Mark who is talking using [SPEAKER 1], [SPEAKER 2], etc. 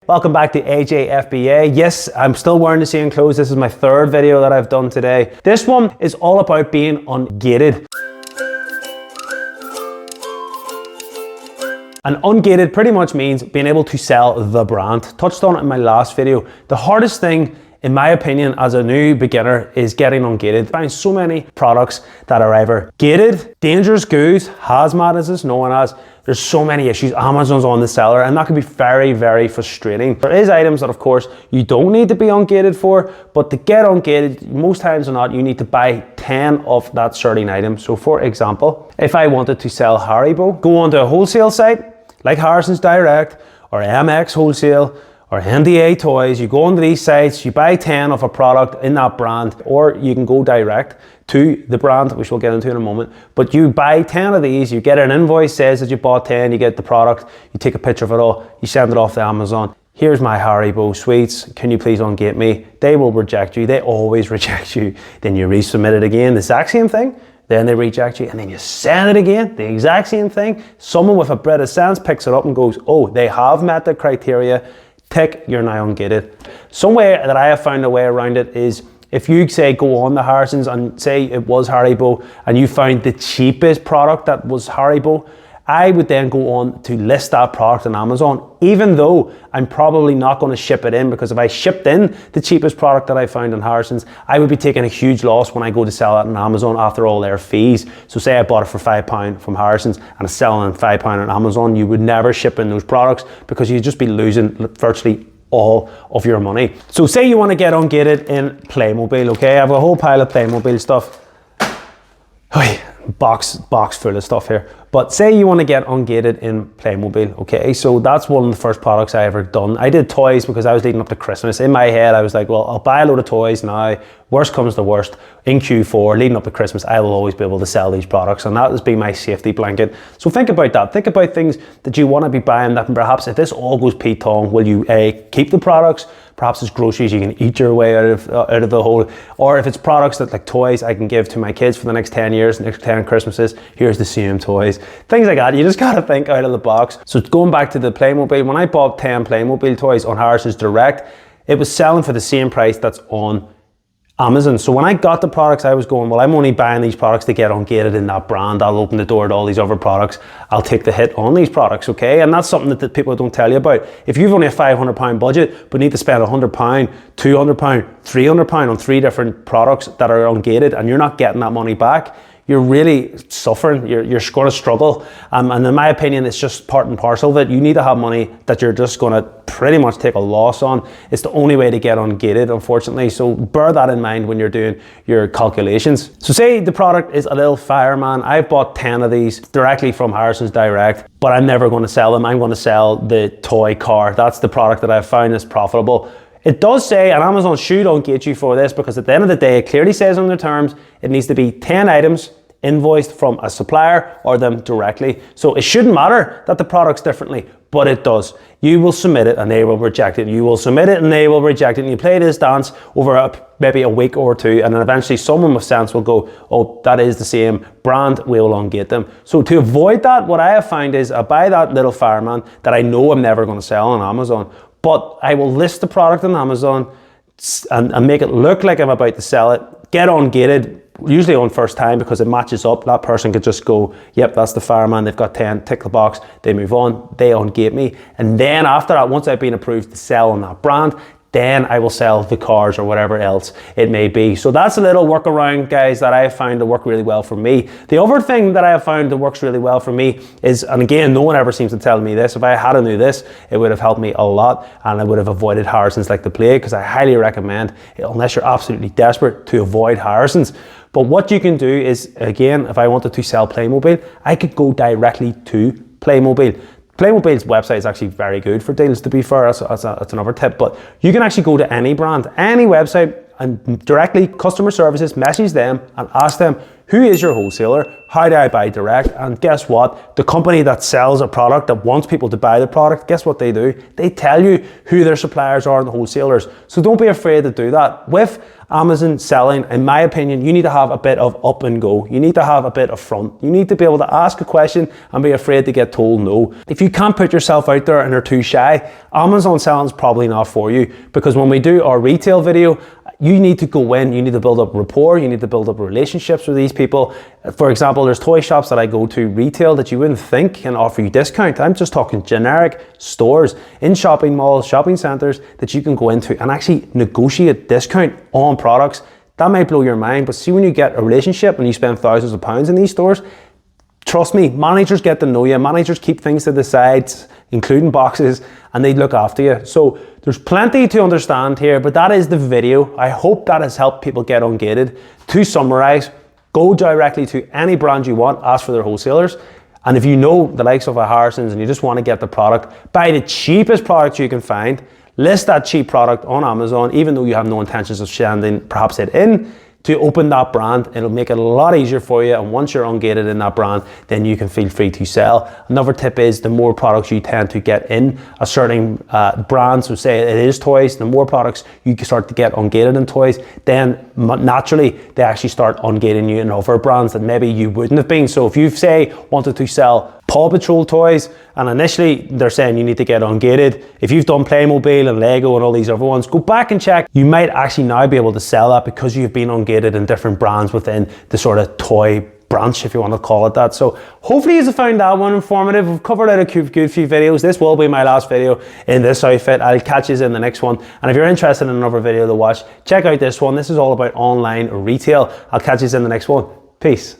[SPEAKER 1] Welcome back to AJ FBA. Yes, I'm still wearing the same clothes. This is my third video that I've done today. This one is all about being ungated. And ungated pretty much means being able to sell the brand. Touched on it in my last video. The hardest thing, in my opinion, as a new beginner is getting ungated. I find so many products that are either gated, dangerous goods, hazmat as it's known as. There's so many issues. Amazon's on the seller, and that can be very, very frustrating. There is items that, of course, you don't need to be ungated for, but to get ungated, most times or not, you need to buy 10 of that certain item. So for example, if I wanted to sell Haribo, go onto a wholesale site like Harrison's Direct or MX Wholesale or NDA Toys, you go onto these sites, you buy 10 of a product in that brand, or you can go direct to the brand, which we'll get into in a moment. But you buy 10 of these, you get an invoice, says that you bought 10, you get the product, you take a picture of it all, you send it off to Amazon. Here's my Haribo sweets, can you please ungate me? They will reject you, they always reject you. Then you resubmit it again, the exact same thing. Then they reject you, and then you send it again, the exact same thing. Someone with a bit of sense picks it up and goes, oh, they have met the criteria. Tick, you're now ungated. Some way that I have found a way around it is if you say go on the Harrison's and say it was Haribo and you found the cheapest product that was Haribo, I would then go on to list that product on Amazon, even though I'm probably not going to ship it in, because if I shipped in the cheapest product that I found on Harrison's, I would be taking a huge loss when I go to sell it on Amazon after all their fees. So say I bought it for £5 from Harrison's and it's selling at £5 on Amazon, you would never ship in those products because you'd just be losing virtually all of your money. So say you want to get ungated in Playmobil, okay? I have a whole pile of Playmobil stuff. Box full of stuff here. But say you want to get ungated in Playmobil, okay? So that's one of the first products I ever done. I did toys because I was leading up to Christmas. In my head, I was like, well, I'll buy a load of toys now. Worst comes to worst, in Q4, leading up to Christmas, I will always be able to sell these products. And that has been my safety blanket. So think about that. Think about things that you want to be buying that perhaps if this all goes Pete-tong, will you keep the products? Perhaps it's groceries you can eat your way out of the hole. Or if it's products that like toys I can give to my kids for the next 10 years, next 10 Christmases, here's the same toys. Things like that, you just gotta think out of the box. So going back to the Playmobil, when I bought 10 Playmobil toys on Harrison's Direct, it was selling for the same price that's on Amazon. So when I got the products, I was going, well, I'm only buying these products to get ungated in that brand. I'll open the door to all these other products. I'll take the hit on these products, okay? And that's something that people don't tell you about. If you've only a £500 budget, but need to spend £100, £200, £300 on 3 different products that are ungated and you're not getting that money back, you're really suffering, you're going to struggle. And in my opinion, it's just part and parcel of it. You need to have money that you're just going to pretty much take a loss on. It's the only way to get ungated, unfortunately. So bear that in mind when you're doing your calculations. So say the product is a little fireman. I've bought 10 of these directly from Harrison's Direct, but I'm never going to sell them. I'm going to sell the toy car. That's the product that I've found is profitable. It does say, and Amazon should ungate you for this, because at the end of the day, it clearly says on their terms, it needs to be 10 items invoiced from a supplier or them directly. So it shouldn't matter that the product's differently, but it does. You will submit it and they will reject it. You will submit it and they will reject it. And you play this dance over maybe a week or two, and then eventually someone with sense will go, oh, that is the same brand, we will ungate them. So to avoid that, what I have found is I buy that little fireman that I know I'm never going to sell on Amazon, but I will list the product on Amazon and make it look like I'm about to sell it, get ungated, usually on first time because it matches up. That person could just go, yep, that's the fireman, they've got 10, tick the box, they move on, they ungate me. And then after that, once I've been approved to sell on that brand, then I will sell the cars or whatever else it may be. So that's a little workaround, guys, that I have found to work really well for me. The other thing that I have found that works really well for me is, and again, no one ever seems to tell me this, if I had knew this, it would have helped me a lot and I would have avoided Harrison's like the plague, because I highly recommend, unless you're absolutely desperate, to avoid Harrison's. But what you can do is, again, if I wanted to sell Playmobil, I could go directly to Playmobil. Playmobil's website is actually very good for deals, to be fair, that's another tip, but you can actually go to any brand, any website, and directly customer services, message them and ask them, who is your wholesaler? How do I buy direct? And guess what? The company that sells a product, that wants people to buy the product, guess what they do? They tell you who their suppliers are and the wholesalers. So don't be afraid to do that. With Amazon selling, in my opinion, you need to have a bit of up and go. You need to have a bit of front. You need to be able to ask a question and be afraid to get told no. If you can't put yourself out there and are too shy, Amazon selling is probably not for you, because when we do our retail video, you need to go in, you need to build up rapport, you need to build up relationships with these people. For example, there's toy shops that I go to retail that you wouldn't think can offer you discount. I'm just talking generic stores in shopping malls, shopping centers that you can go into and actually negotiate discount on products. That might blow your mind, but see, when you get a relationship and you spend thousands of pounds in these stores, trust me, managers get to know you. Managers keep things to the sides, including boxes, and they look after you. So there's plenty to understand here, but that is the video. I hope that has helped people get ungated. To summarize, go directly to any brand you want, ask for their wholesalers. And if you know the likes of a Harrison's and you just want to get the product, buy the cheapest product you can find, list that cheap product on Amazon, even though you have no intentions of sending perhaps it in, to open that brand. It'll make it a lot easier for you, and once you're ungated in that brand, then you can feel free to sell. Another tip is, the more products you tend to get in a certain brand, so say it is toys, the more products you start to get ungated in toys, then naturally they actually start ungating you in other brands that maybe you wouldn't have been. So if you say wanted to sell Paw Patrol toys, and initially they're saying you need to get ungated, if you've done Playmobil and Lego and all these other ones, go back and check. You might actually now be able to sell that because you've been ungated in different brands within the sort of toy branch, if you want to call it that. So hopefully you found that one informative. We've covered out a good few videos. This will be my last video in this outfit. I'll catch you in the next one. And if you're interested in another video to watch, check out this one. This is all about online retail. I'll catch you in the next one. Peace.